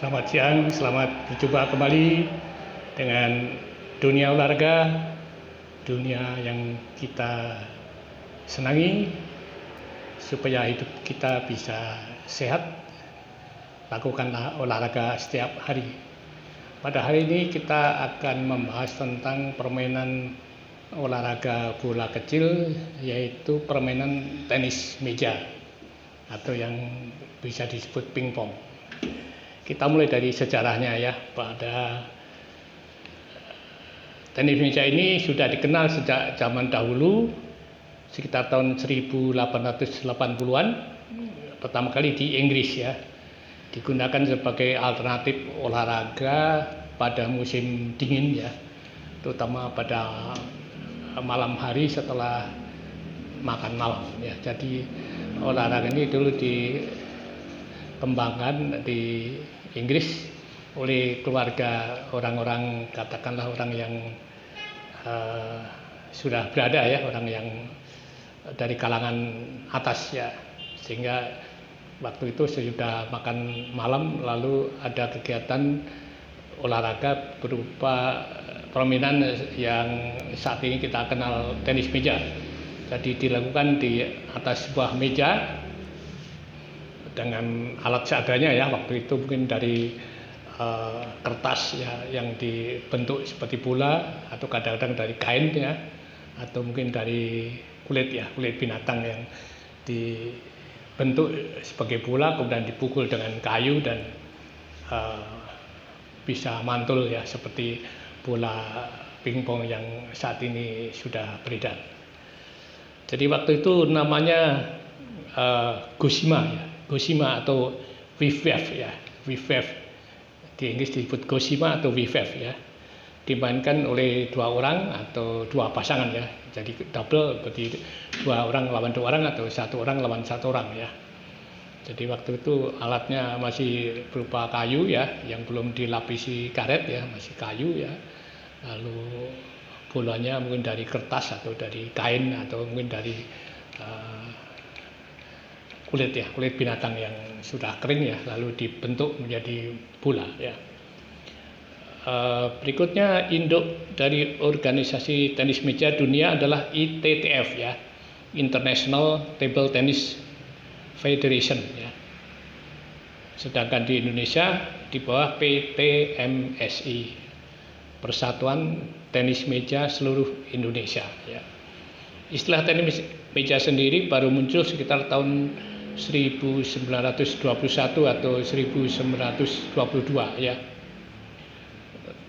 Selamat siang, selamat berjumpa kembali dengan dunia olahraga, dunia yang kita senangi supaya hidup kita bisa sehat. Lakukanlah olahraga setiap hari. Pada hari ini kita akan membahas tentang permainan olahraga bola kecil, yaitu permainan tenis meja atau yang bisa disebut pingpong. Kita mulai dari sejarahnya ya. Pada tenis meja ini sudah dikenal sejak zaman dahulu, sekitar tahun 1880-an, pertama kali di Inggris ya. Digunakan sebagai alternatif olahraga pada musim dingin ya, terutama pada malam hari setelah makan malam ya. Jadi olahraga ini dulu dikembangkan di Inggris oleh keluarga orang-orang, katakanlah orang yang sudah berada ya, orang yang dari kalangan atas ya, sehingga waktu itu sesudah makan malam lalu ada kegiatan olahraga berupa permainan yang saat ini kita kenal tenis meja. Jadi dilakukan di atas sebuah meja dengan alat seadanya ya, waktu itu mungkin dari kertas ya yang dibentuk seperti bola, atau kadang-kadang dari kain ya, atau mungkin dari kulit ya, kulit binatang yang dibentuk sebagai bola kemudian dipukul dengan kayu dan bisa mantul ya, seperti bola pingpong yang saat ini sudah beredar. Jadi waktu itu namanya Gosima ya, Gosima atau Wif-Wef ya, Wif-Wef di Inggris disebut Gosima atau Wif-Wef ya, dimainkan oleh dua orang atau dua pasangan ya, jadi double, berarti dua orang lawan dua orang atau satu orang lawan satu orang ya. Jadi waktu itu alatnya masih berupa kayu ya, yang belum dilapisi karet ya, masih kayu ya, lalu bolanya mungkin dari kertas atau dari kain atau mungkin dari kulit ya, kulit binatang yang sudah kering ya, lalu dibentuk menjadi bola ya. Berikutnya induk dari organisasi tenis meja dunia adalah ITTF ya, International Table Tennis Federation ya. Sedangkan di Indonesia di bawah PTMSI, Persatuan Tenis Meja Seluruh Indonesia ya. Istilah tenis meja sendiri baru muncul sekitar tahun 1921 atau 1922 ya.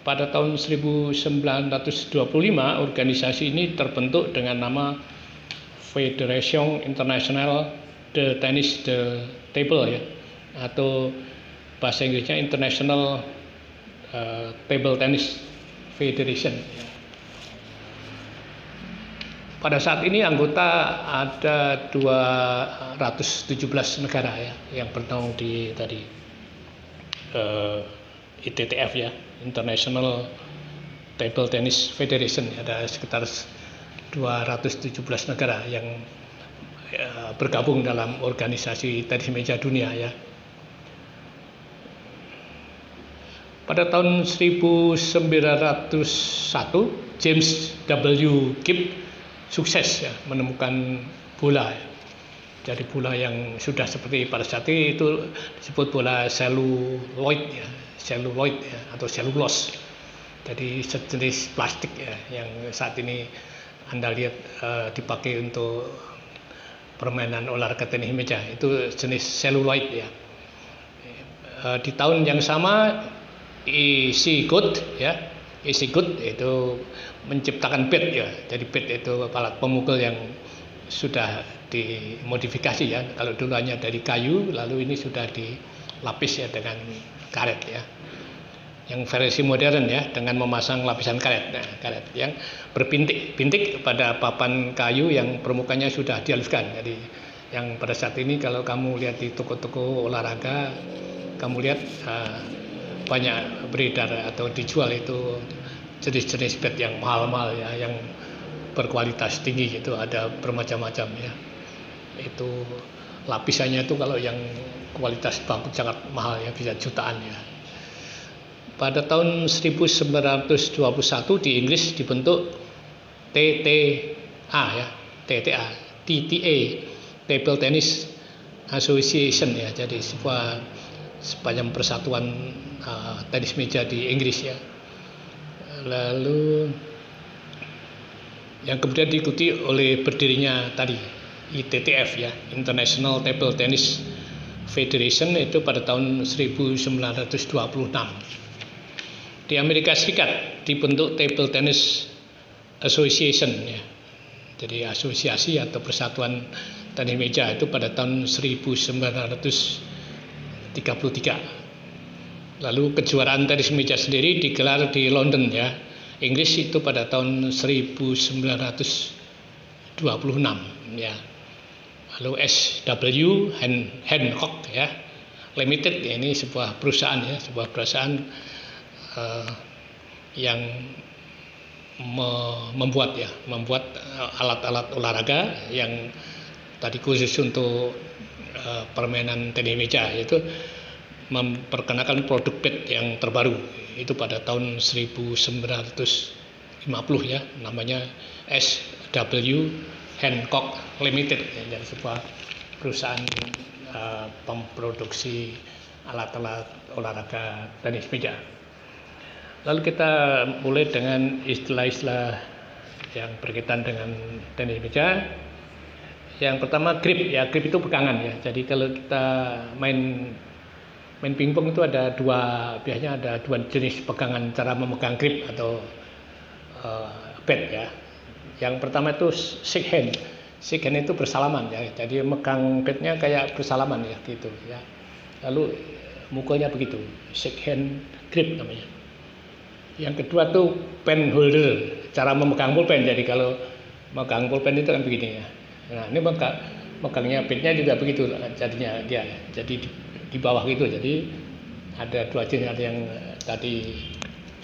Pada tahun 1925 organisasi ini terbentuk dengan nama Fédération Internationale de Tennis de Table ya, atau bahasa Inggrisnya International Table Tennis Federation ya. Pada saat ini anggota ada 217 negara ya, yang bernaung di tadi ITTF ya, International Table Tennis Federation. Ada sekitar 217 negara yang bergabung dalam organisasi tenis meja dunia ya. Pada tahun 1901 James W. Gibb sukses ya menemukan bola ya. Jadi bola yang sudah seperti pada saat itu disebut bola seluloid ya, seluloid ya, atau selulose. Jadi sejenis plastik ya, yang saat ini Anda lihat dipakai untuk permainan olahraga tenis meja, itu jenis seluloid ya. Di tahun yang sama E.C. Good ya, E.C. Good itu menciptakan bat ya. Jadi bat itu alat pemukul yang sudah dimodifikasi ya. Kalau dulu hanya dari kayu, lalu ini sudah dilapis ya dengan karet ya. Yang versi modern ya, dengan memasang lapisan karet. Nah, karet yang berpintik-pintik pada papan kayu yang permukaannya sudah dihaluskan. Jadi yang pada saat ini kalau kamu lihat di toko-toko olahraga, kamu lihat banyak beredar atau dijual itu jenis-jenis bat yang mahal-mahal ya, yang berkualitas tinggi gitu, ada bermacam-macam ya. Itu lapisannya itu kalau yang kualitas bagus sangat mahal ya, bisa jutaan ya. pada tahun 1921 di Inggris dibentuk TTA ya, TTA, Table Tennis Association ya, jadi sepanjang persatuan tenis meja di Inggris ya. Lalu yang kemudian diikuti oleh berdirinya tadi ITTF ya, International Table Tennis Federation, itu pada tahun 1926. Di Amerika Serikat dibentuk Table Tennis Association ya. Jadi asosiasi atau persatuan tenis meja itu pada tahun 1933. Lalu kejuaraan tenis meja sendiri digelar di London ya, Inggris, itu pada tahun 1926 ya. Lalu SW Hancock ya Limited ya, ini sebuah perusahaan ya, yang membuat alat-alat olahraga yang tadi khusus untuk permainan tenis meja, yaitu memperkenalkan produk pad yang terbaru itu pada tahun 1950 ya, namanya SW Hancock Limited ya, jadi sebuah perusahaan pemproduksi alat-alat olahraga tenis meja. Lalu kita mulai dengan istilah-istilah yang berkaitan dengan tenis meja. Yang pertama grip ya, grip itu pegangan ya. Jadi kalau kita main pingpong itu biasanya ada dua jenis pegangan cara memegang grip atau pad ya. Yang pertama itu shake hand. Shake hand itu bersalaman ya. Jadi megang padnya kayak bersalaman ya gitu ya. Lalu mukulnya begitu, shake hand grip namanya. Yang kedua tuh pen holder, cara memegang pulpen. Jadi kalau megang pulpen itu kan begini ya. Nah, ini megangnya padnya juga begitu jadinya dia. Jadi di bawah gitu. Jadi ada dua jenis, ada yang tadi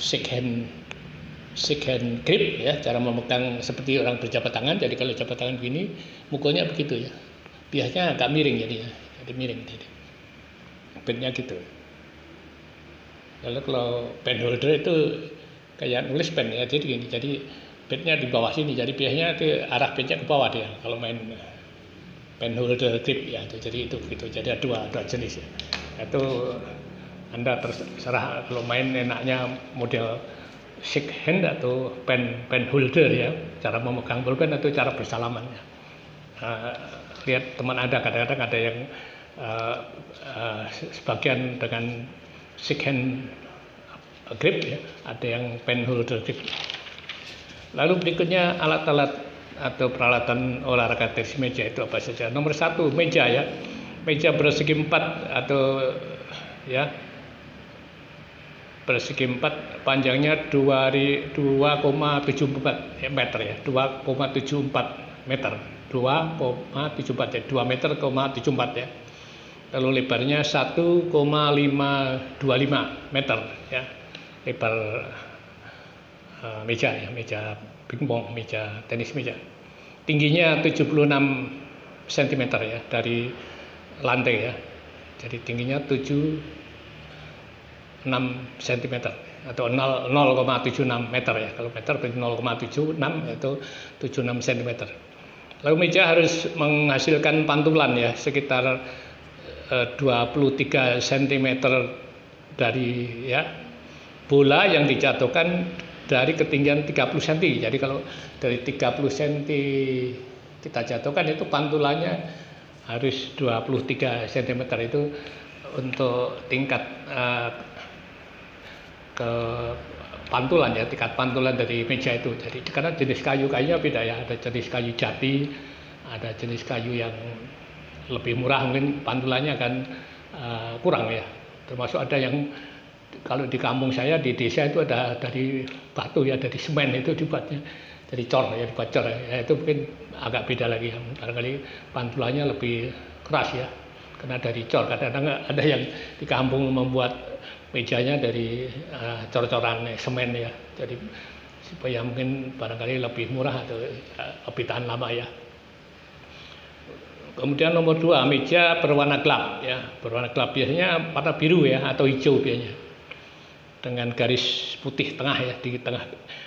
shake hand grip ya, cara memegang seperti orang berjabat tangan. Jadi kalau jabat tangan begini, mukulnya begitu ya. Biasanya agak miring jadinya. Jadi miring jadi. Padnya gitu. Lalu kalau pen holder itu kayak nulis pen ya, jadi gini, jadi padnya di bawah sini, jadi biasanya itu arah padnya ke bawah dia kalau main pen holder grip ya, jadi itu begitu. Jadi ada dua jenis ya. Itu Anda terserah kalau main enaknya model shake hand atau pen holder ya, cara memegang pulpen atau cara bersalaman ya. Lihat teman Anda, kadang-kadang ada yang sebagian dengan shake hand grip ya, ada yang pen holder grip. Lalu berikutnya alat-alat atau peralatan olahraga tenis meja itu apa saja. Nomor 1 meja ya, meja persegi 4 atau ya persegi 4, panjangnya 2,74 meter ya, 2,74 meter, 2,74 ya, 2 meter, 74 ya. Lalu lebarnya 1,525 meter ya, lebar meja ya, meja pingpong, meja tenis meja. Tingginya 76 cm ya dari lantai ya. Jadi tingginya 76 cm atau 0,76 meter ya. Kalau meter berarti 0,76 itu 76 cm. Lalu meja harus menghasilkan pantulan ya, sekitar 23 cm dari ya bola yang dijatuhkan dari ketinggian 30 cm. Jadi kalau dari 30 cm kita jatuhkan, itu pantulannya harus 23 cm itu untuk tingkat ke pantulan ya, tingkat pantulan dari meja itu. Jadi karena jenis kayunya beda ya, ada jenis kayu jati, ada jenis kayu yang lebih murah, mungkin pantulannya akan kurang ya. Termasuk ada yang kalau di kampung saya di desa itu ada dari batu ya, dari semen itu dibuatnya, dari cor ya, dibuat cor ya, itu mungkin agak beda lagi ya. Barangkali pantulannya lebih keras ya, karena dari cor. Kadang-kadang ada yang di kampung membuat mejanya dari cor-coran semen ya, jadi supaya mungkin barangkali lebih murah atau lebih tahan lama ya. Kemudian nomor 2, meja berwarna gelap ya, berwarna gelap, biasanya warna biru ya atau hijau biasanya. dengan garis putih tengah ya, di tengah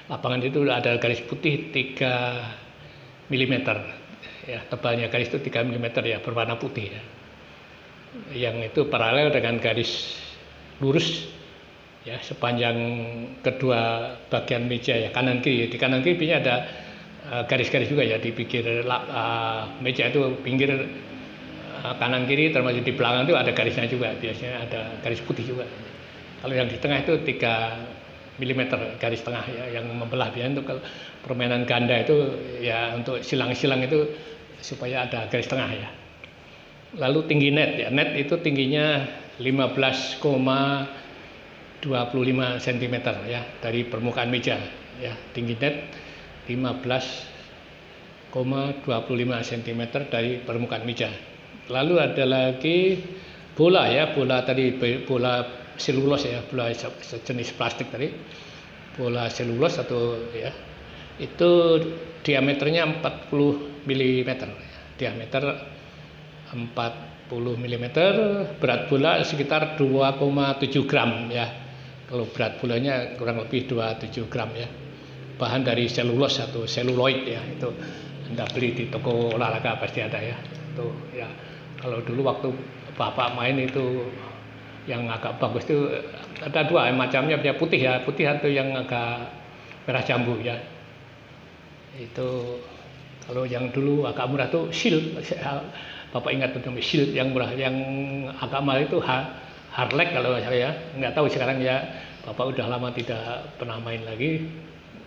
lapangan itu ada garis putih 3 mm ya, tebalnya garis itu 3 mm ya, berwarna putih ya, yang itu paralel dengan garis lurus ya sepanjang kedua bagian meja ya, kanan kiri. Di kanan kiri biasanya ada garis-garis juga ya, di pinggir meja itu, pinggir kanan kiri termasuk di belakang itu ada garisnya juga, biasanya ada garis putih juga. Kalau yang di tengah itu 3 mm garis tengah ya, yang membelah. Biasanya untuk permainan ganda itu ya, untuk silang-silang itu supaya ada garis tengah ya. Lalu tinggi net ya, net itu tingginya 15,25 cm ya dari permukaan meja ya, tinggi net 15,25 cm dari permukaan meja. Lalu ada lagi bola ya, bola tadi bola selulos ya, bola sejenis plastik tadi, bola selulos atau ya, itu diameternya 40 mm ya, diameter 40 mm, berat bola sekitar 2,7 gram ya. Kalau berat bolanya kurang lebih 27 gram ya. Bahan dari selulos atau seluloid ya, itu Anda beli di toko olahraga pasti ada ya. Itu ya, kalau dulu waktu Bapak main itu yang agak bagus itu ada dua macamnya, punya putih ya, putih atau yang agak merah jambu ya. Itu kalau yang dulu agak murah tuh Shield. Bapak ingat betul Shield yang murah, yang agak mahal itu Harlek kalau saya nggak tahu sekarang ya. Bapak udah lama tidak pernah main lagi.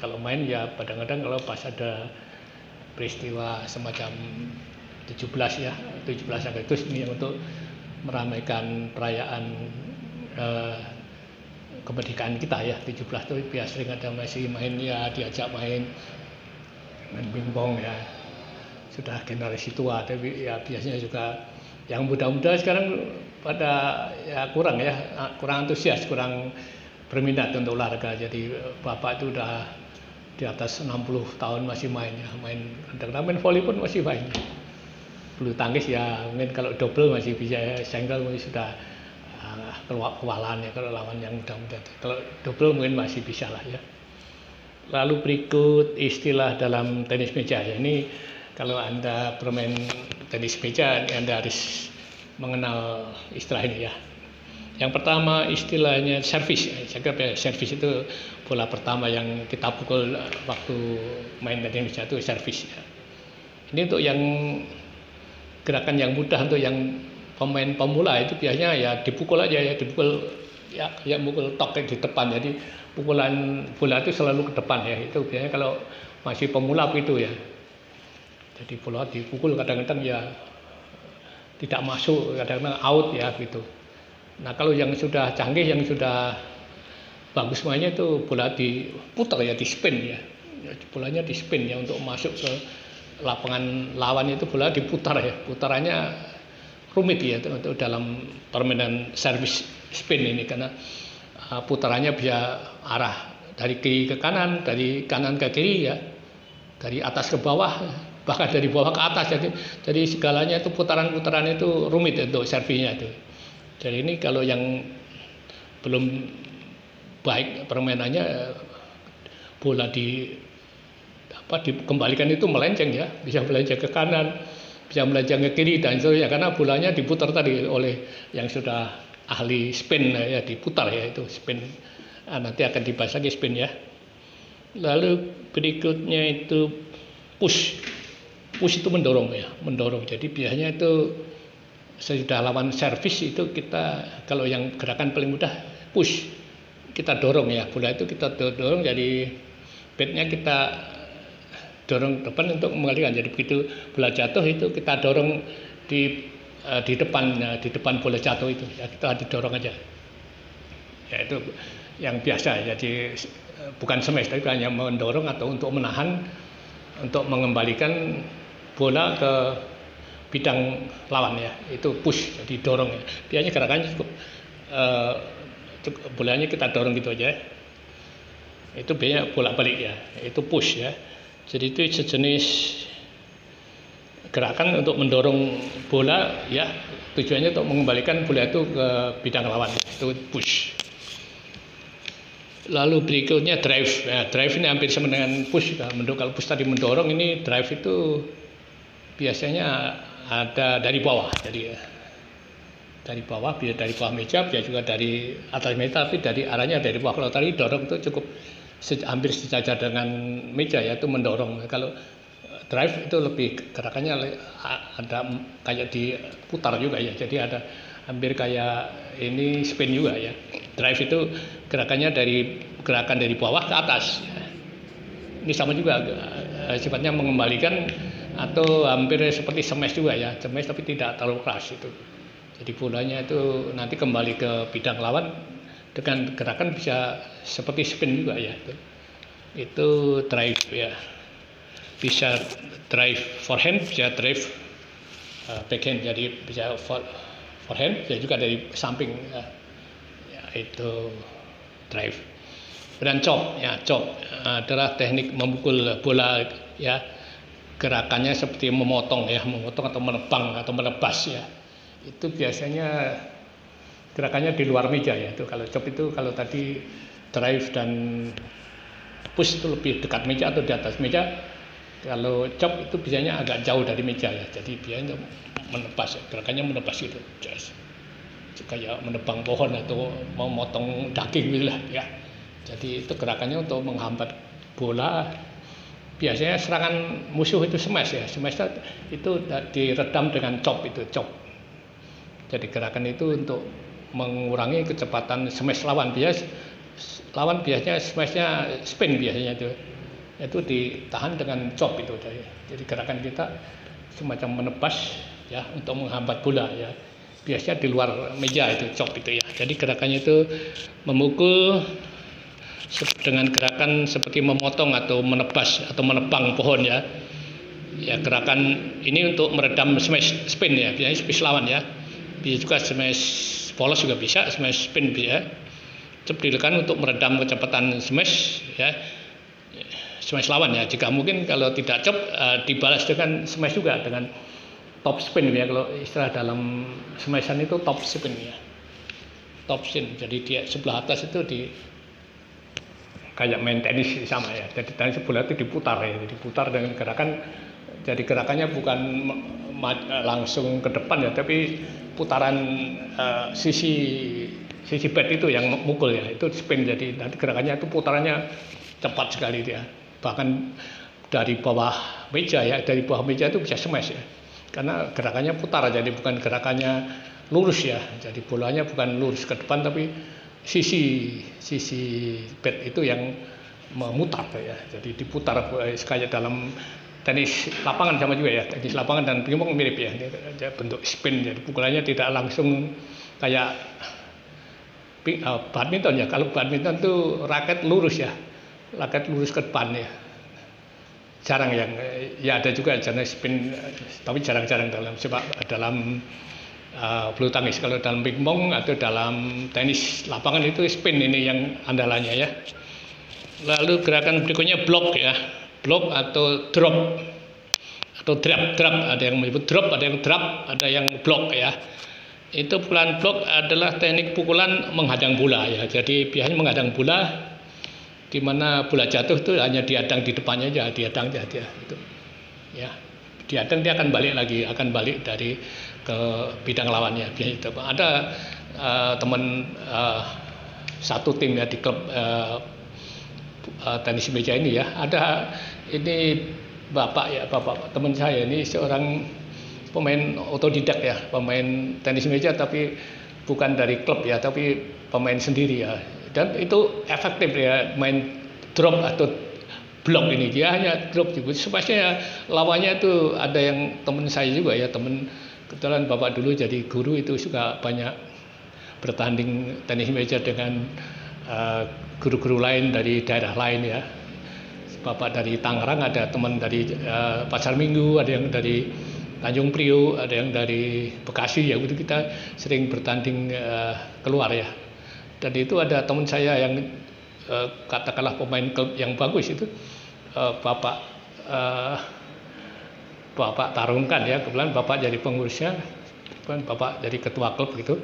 Kalau main ya kadang-kadang kalau pas ada peristiwa semacam 17 ya, 17 Agustus ini untuk meramaikan perayaan kemerdekaan kita ya, 17 itu biasa sering ada masih main ya, diajak main pingpong ya. Sudah generasi tua, tapi ya biasanya juga yang muda-muda sekarang pada ya kurang ya, kurang antusias, kurang berminat untuk olahraga. Jadi Bapak itu udah di atas 60 tahun masih main ya, kadang-kadang main volley pun masih main. Bulu tangkis ya mungkin kalau double masih bisa ya, single mungkin sudah kewalahan ya kalau lawan yang muda-muda. Kalau double mungkin masih bisa lah ya. Lalu berikut istilah dalam tenis meja ya, ini kalau Anda bermain tenis meja Anda harus mengenal istilah ini ya. Yang pertama istilahnya servis. Saya kira servis itu bola pertama yang kita pukul waktu main tenis meja itu servis ya. Ini untuk yang gerakan yang mudah, untuk yang pemain pemula itu biasanya ya dipukul aja ya, dipukul ya kayak mukul tok di depan. Jadi pukulan bola itu selalu ke depan ya. Itu biasanya kalau masih pemula begitu ya. Jadi bola dipukul kadang-kadang ya tidak masuk, kadang-kadang out ya gitu. Nah kalau yang sudah canggih, yang sudah bagus mainnya itu bola diputar ya, di spin ya. Bolanya di spin ya, untuk masuk ke lapangan lawan itu bola diputar ya. Putarannya rumit ya untuk dalam permainan service spin ini, karena putarannya bisa arah dari kiri ke kanan, dari kanan ke kiri ya, dari atas ke bawah, bahkan dari bawah ke atas. Jadi segalanya itu putaran-putaran itu rumit untuk servinya itu. Jadi ini kalau yang belum baik permainannya, bola dikembalikan itu melenceng ya, bisa melenceng ke kanan, bisa melenceng ke kiri dan seterusnya, karena bolanya diputar tadi oleh yang sudah ahli spin ya, diputar ya, itu spin. Nanti akan dibahas lagi spin ya. Lalu berikutnya itu push. Push itu mendorong ya, mendorong. Jadi biasanya itu sesudah lawan servis itu kita, kalau yang gerakan paling mudah push, kita dorong ya, bola itu kita dorong, jadi batnya kita dorong depan untuk mengalihkan. Jadi begitu bola jatuh itu kita dorong di depan bola jatuh itu ya, kita didorong aja ya, itu yang biasa. Jadi bukan smash, tapi hanya mendorong atau untuk menahan, untuk mengembalikan bola ke bidang lawan ya, itu push, jadi dorong ya. Biasanya gerakannya cukup bolanya kita dorong gitu aja, itu biasanya bolak-balik ya, itu push ya. Jadi itu sejenis gerakan untuk mendorong bola ya, tujuannya untuk mengembalikan bola itu ke bidang lawan, itu push. Lalu berikutnya drive. Nah, drive ini hampir sama dengan push. Kalau push tadi mendorong, ini drive itu biasanya ada dari bawah. Jadi dari bawah, bisa dari bawah meja, bisa juga dari atas meja, tapi dari arahnya dari bawah. Kalau tadi dorong itu cukup hampir sejajar dengan meja, yaitu mendorong. Kalau drive itu lebih gerakannya ada kayak diputar juga ya. Jadi ada hampir kayak ini spin juga ya. Drive itu gerakan dari bawah ke atas. Ini sama juga sifatnya mengembalikan atau hampir seperti smash juga ya. Smash tapi tidak terlalu keras itu. Jadi bolanya itu nanti kembali ke bidang lawan dengan gerakan bisa seperti spin juga ya. Itu drive ya. Bisa drive forehand, bisa drive backhand. Jadi bisa forehand, bisa juga dari samping. Itu drive. Dan chop ya, chop adalah teknik memukul bola ya, gerakannya seperti memotong atau menebang atau menebas ya. Itu biasanya gerakannya di luar meja ya. Itu kalau chop itu, kalau tadi drive dan push itu lebih dekat meja atau di atas meja. Kalau chop itu biasanya agak jauh dari meja ya. Jadi biasanya menebas ya, gerakannya menebas itu. Kayak menebang pohon atau memotong daging gitu lah ya. Jadi itu gerakannya untuk menghambat bola. Biasanya serangan musuh itu smash ya. Smash itu diredam dengan chop itu, chop. Jadi gerakan itu untuk mengurangi kecepatan smash lawan. Lawan biasanya smashnya spin biasanya itu ditahan dengan chop itu. Jadi gerakan kita semacam menebas ya untuk menghambat bola ya. Biasanya di luar meja itu chop itu ya. Jadi gerakannya itu memukul dengan gerakan seperti memotong atau menebas atau menebang pohon ya. Ya, gerakan ini untuk meredam smash spin ya. Biasanya smash lawan ya. Bisa juga smash polos juga bisa, smash spin bisa. Chop dilakukan untuk meredam kecepatan smash ya. Smash lawan ya. Jika mungkin kalau tidak chop dibalas dengan smash juga dengan top spin ya. Kalau istilah dalam smashan itu top spin ya, top spin. Jadi dia sebelah atas itu kayak main tenis sama ya. Jadi tenis bola itu diputar ya, diputar dengan gerakan. Jadi gerakannya bukan langsung ke depan ya, tapi putaran sisi bat itu yang mukul ya, itu spin. Jadi nanti gerakannya itu putarannya cepat sekali dia. Bahkan dari bawah meja ya, dari bawah meja itu bisa smash ya. Karena gerakannya putar, jadi bukan gerakannya lurus ya. Jadi bolanya bukan lurus ke depan, tapi sisi bat itu yang memutar ya. Jadi diputar kayak dalam tenis lapangan sama juga ya. Tenis lapangan dan pingpong mirip ya. Ini bentuk spin. Jadi pukulannya tidak langsung kayak badminton ya. Kalau badminton tuh raket lurus ya, raket lurus ke depan ya. Jarang yang ya, ada juga jenis spin, tapi jarang-jarang dalam bulu tangkis. Kalau dalam pingpong atau dalam tenis lapangan itu spin ini yang andalannya ya. Lalu gerakan berikutnya block ya, block atau drop atau drop. Ada yang menyebut drop, ada yang drop, ada yang block ya. Itu pukulan block adalah teknik pukulan menghadang bola ya. Jadi biasanya menghadang bola, di mana bola jatuh itu hanya dihadang di depannya aja, dihadang aja itu ya. Dihadang dia akan balik dari ke bidang lawannya. Biasanya itu ada teman satu tim ya di klub tenis meja ini ya. Ada ini bapak teman saya ini seorang pemain otodidak ya, pemain tenis meja tapi bukan dari klub ya, tapi pemain sendiri ya. Dan itu efektif ya, main drop atau block ini. Dia hanya drop gitu. Supaya lawannya itu ada yang teman saya juga ya, teman kebetulan bapak dulu jadi guru, itu suka banyak bertanding tenis meja dengan guru-guru lain dari daerah lain ya. Bapak dari Tangerang, ada teman dari Pasar Minggu, ada yang dari Tanjung Priok, ada yang dari Bekasi ya. Gitu kita sering bertanding keluar ya. Dan itu ada teman saya yang katakanlah pemain klub yang bagus itu, bapak tarungkan ya, kebetulan bapak jadi pengurusnya, bapak jadi ketua klub gitu.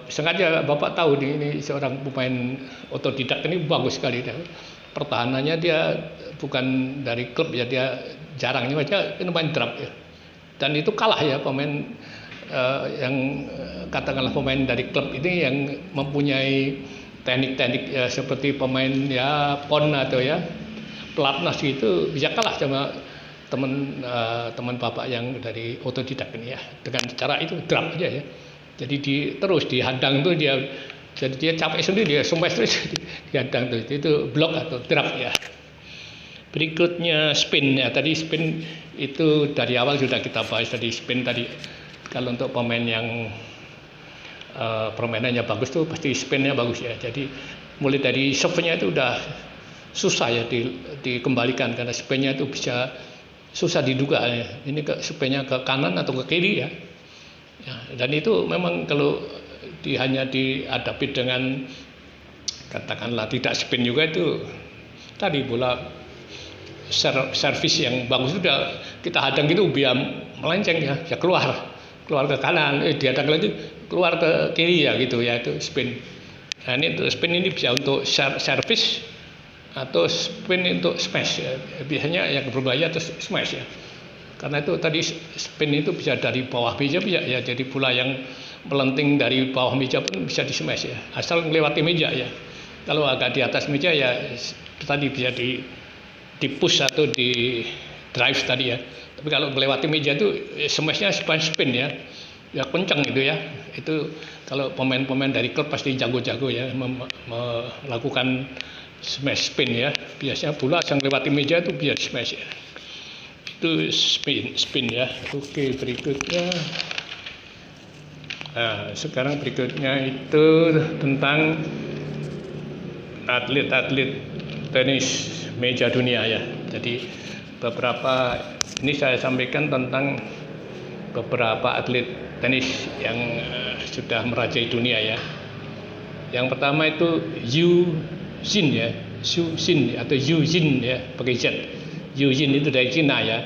sengaja Bapak tahu ini seorang pemain otodidak ini bagus sekali. Pertahanannya dia bukan dari klub ya, dia jarang aja ini main drop ya. Dan itu kalah ya pemain yang katakanlah pemain dari klub ini yang mempunyai teknik-teknik ya, seperti pemain ya PON atau ya pelatnas itu bisa kalah sama teman Bapak yang dari otodidak ini ya, dengan cara itu drop aja ya. Jadi terus dihadang tuh dia, jadi dia capek sendiri, dia smash terus dihadang tuh, itu blok atau drop ya. Berikutnya spin ya, tadi spin itu dari awal sudah kita bahas tadi. Spin tadi kalau untuk pemain yang permainannya bagus tuh pasti spinnya bagus ya. Jadi mulai dari serve-nya itu udah susah ya dikembalikan, karena spinnya itu bisa susah diduga ya. Ini spinnya ke kanan atau ke kiri ya. Ya, dan itu memang kalau hanya dihadapi dengan katakanlah tidak spin juga, itu tadi bola servis yang bagus sudah kita hadang gitu biar melenceng ya keluar ke kanan, dihadang lagi keluar ke kiri ya gitu ya, itu spin. Nah, ini untuk spin ini bisa untuk servis atau spin untuk smash ya. Biasanya yang berbahaya itu smash ya, karena itu tadi spin itu bisa dari bawah meja bisa ya, jadi bola yang melenting dari bawah meja pun bisa di smash ya, asal melewati meja ya. Kalau agak di atas meja ya tadi bisa di push atau di drive tadi ya. Tapi kalau melewati meja itu smashnya spin ya, ya kencang gitu ya. Itu kalau pemain-pemain dari klub pasti jago-jago ya melakukan smash spin ya. Biasanya bola yang melewati meja itu biar smash ya. Itu spin ya. Oke, berikutnya. Nah, sekarang berikutnya itu tentang atlet-atlet tenis meja dunia ya. Jadi beberapa ini saya sampaikan tentang beberapa atlet tenis yang sudah merajai dunia ya. Yang pertama itu Yu Jin ya, Xu Jin atau Yu Jin ya, pakai Z. Yu Jin itu dari Cina ya.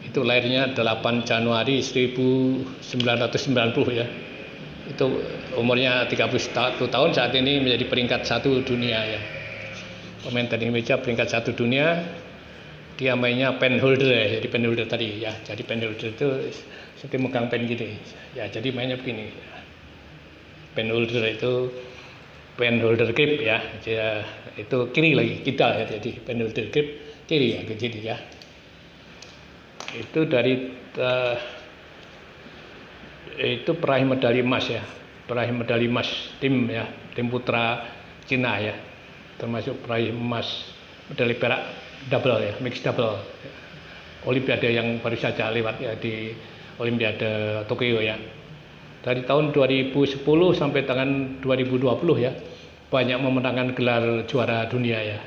Itu lahirnya 8 Januari 1990 ya. Itu umurnya 31 tahun, saat ini menjadi peringkat 1 dunia ya. Pemain tenis meja peringkat 1 dunia. Dia mainnya pen holder ya, jadi pen holder tadi ya. Jadi pen holder itu seperti megang pen gini ya, jadi mainnya begini. Pen holder itu pen holder grip ya, itu kiri lagi kidal ya, jadi pen holder grip kiri ya, jadi ya. Itu dari itu peraih medali emas ya, peraih medali emas tim ya, tim putra Cina ya, termasuk peraih emas medali perak double ya, mix double Olimpiade yang baru saja lewat ya, di Olimpiade Tokyo ya. Dari tahun 2010 sampai tahun 2020 ya, banyak memenangkan gelar juara dunia ya.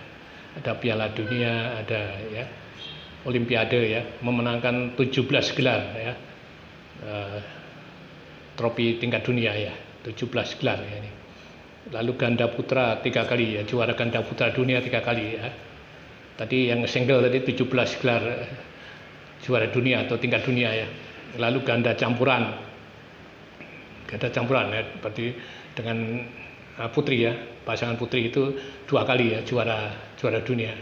Ada Piala Dunia, ada ya Olimpiade ya, memenangkan 17 gelar ya, trofi tingkat dunia ya, 17 gelar ya ini. Lalu ganda putra 3 kali ya, juara ganda putra dunia 3 kali ya. Tadi yang single tadi 17 gelar juara dunia atau tingkat dunia ya. Lalu ganda campuran ya, berarti dengan putri ya, pasangan putri itu 2 kali ya juara dunia.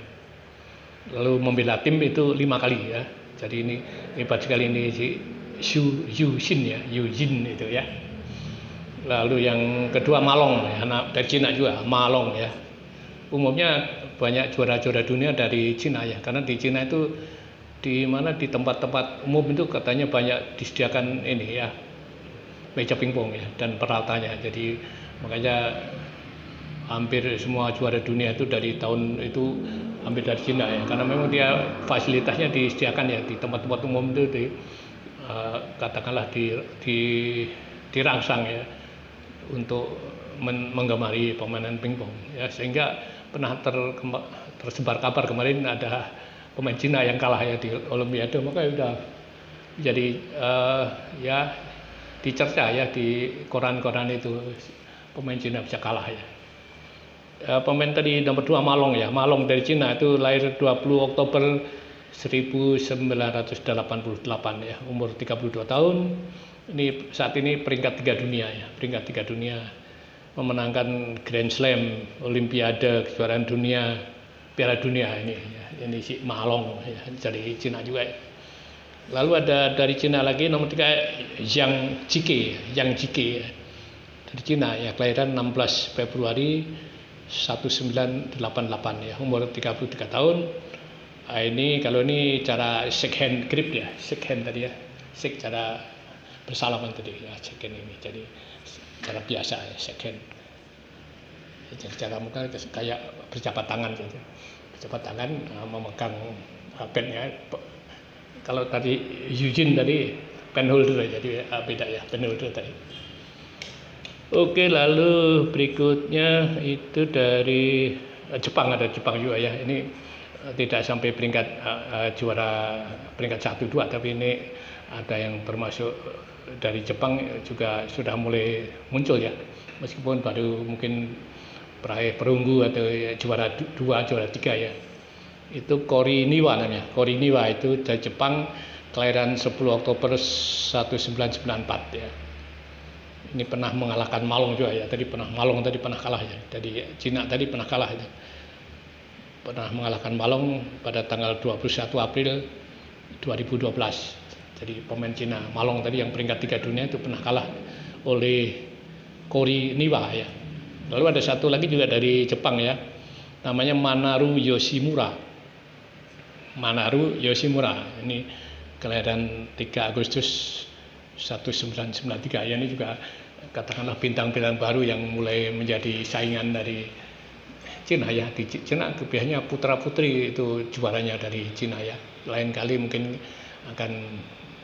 Lalu membela tim itu 5 kali ya. Jadi ini hebat sekali ini si Yu Jin ya, Yu Jin itu ya. Lalu yang kedua Malong ya, anak dari Cina juga, Malong ya. Umumnya banyak juara-juara dunia dari Cina ya, karena di Cina itu di tempat-tempat umum itu katanya banyak disediakan ini ya, meja pingpong ya dan peralatannya. Jadi makanya hampir semua juara dunia itu dari tahun itu hampir dari Cina ya, karena memang dia fasilitasnya disediakan ya di tempat-tempat umum itu katakanlah dirangsang ya untuk menggemari permainan pingpong ya, sehingga pernah tersebar kabar kemarin ada pemain Cina yang kalah ya di Olimpiade, maka udah jadi ya dicerca ya di koran-koran itu pemain Cina bisa kalah ya. Pemain tadi nomor 2 Malong ya, Malong dari Cina itu lahir 20 Oktober 1988 ya, umur 32 tahun. Ini saat ini peringkat 3 dunia ya, peringkat 3 dunia, memenangkan Grand Slam, Olimpiade, kejuaraan dunia, Piala Dunia ini ya. Ini si Ma Long ya, dari Cina juga ya. Lalu ada dari Cina lagi nomor 3 Zhang Jike ya, dari Cina ya, kelahiran 16 Februari 1988 ya, umur 33 tahun. Ini kalau ini cara shake hand grip ya, shake hand tadi ya, shake cara bersalaman tadi ya, shake hand ini jadi cara biasa ya, shake hand. Jadi cara muka kayak berjabat tangan saja, berjabat tangan memegang pennya. Kalau tadi Eugene tadi pen holder, jadi beda ya, pen holder tadi. Oke, lalu berikutnya itu dari Jepang, ada Jepang juga ya. Ini tidak sampai peringkat juara peringkat 1, 2, tapi ini ada yang termasuk dari Jepang juga sudah mulai muncul ya, meskipun baru mungkin peraih perunggu atau ya, juara 2, juara 3 ya. Itu Kori Niwa namanya. Kori Niwa itu dari Jepang, kelahiran 10 Oktober 1994 ya. Ini pernah mengalahkan Malong juga ya. Malong tadi pernah kalah ya. Jadi Cina tadi pernah kalah ya. Pernah mengalahkan Malong pada tanggal 21 April 2012. Jadi pemain Cina Malong tadi yang peringkat 3 dunia itu pernah kalah oleh Kori Niwa ya. Lalu ada satu lagi juga dari Jepang ya, namanya Manaru Yoshimura. Ini kelahiran 3 Agustus 1993 ya. Ini juga katakanlah bintang-bintang baru yang mulai menjadi saingan dari Cina ya. Di Cina biasanya putra-putri itu juaranya dari Cina ya. Lain kali mungkin akan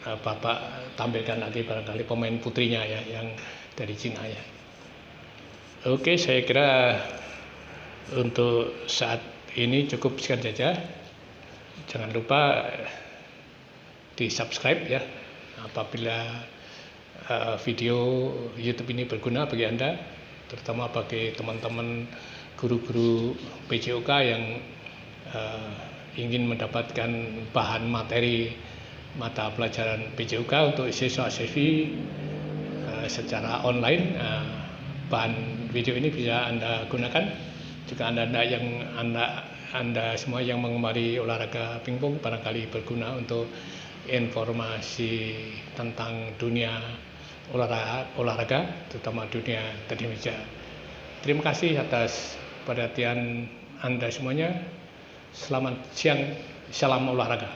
Bapak tampilkan nanti barangkali pemain putrinya ya yang dari Cina ya. Oke, saya kira untuk saat ini cukup sekian saja. Jangan lupa di subscribe ya apabila video YouTube ini berguna bagi Anda, terutama bagi teman-teman guru-guru PJOK yang ingin mendapatkan bahan materi mata pelajaran PJOK untuk siswa-siswi secara online. Bahan video ini bisa Anda gunakan jika Anda semua yang mengemari olahraga pingpong barangkali berguna untuk informasi tentang dunia olahraga, terutama dunia tadi meja. Terima kasih atas perhatian Anda semuanya. Selamat siang, salam olahraga.